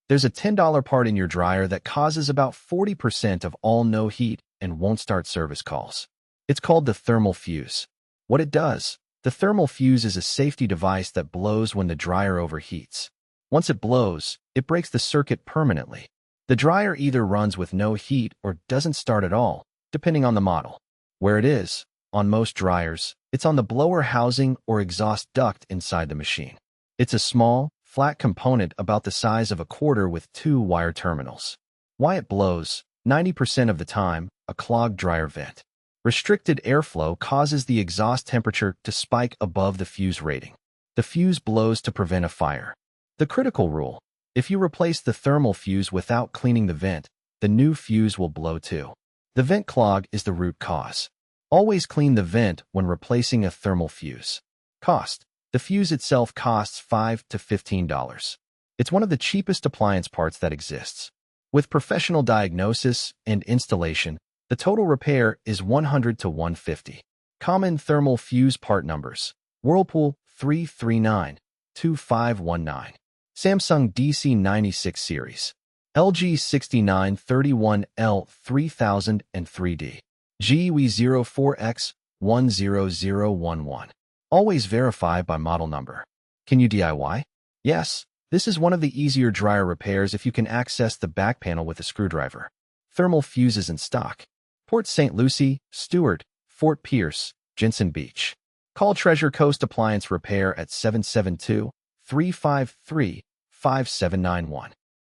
There's a $10 part in your dryer that causes about 40% of all no heat and won't start service calls. It's called the thermal fuse. What it does: the thermal fuse is a safety device that blows when the dryer overheats. Once it blows, it breaks the circuit permanently. The dryer either runs with no heat or doesn't start at all, depending on the model. Where it is: on most dryers, it's on the blower housing or exhaust duct inside the machine. It's a small, flat component about the size of a quarter with two wire terminals. Why it blows: 90% of the time, a clogged dryer vent. Restricted airflow causes the exhaust temperature to spike above the fuse rating. The fuse blows to prevent a fire. The critical rule: if you replace the thermal fuse without cleaning the vent, the new fuse will blow too. The vent clog is the root cause. Always clean the vent when replacing a thermal fuse. Cost: the fuse itself costs $5 to $15. It's one of the cheapest appliance parts that exists. With professional diagnosis and installation, the total repair is $100 to $150. Common thermal fuse part numbers: Whirlpool 339-2519, Samsung DC96 series, LG 6931L 3003D, GW04X 10011. Always verify by model number. Can you DIY? Yes, this is one of the easier dryer repairs if you can access the back panel with a screwdriver. Thermal fuses in stock. Port St. Lucie, Stewart, Fort Pierce, Jensen Beach. Call Treasure Coast Appliance Repair at 772-353-5791.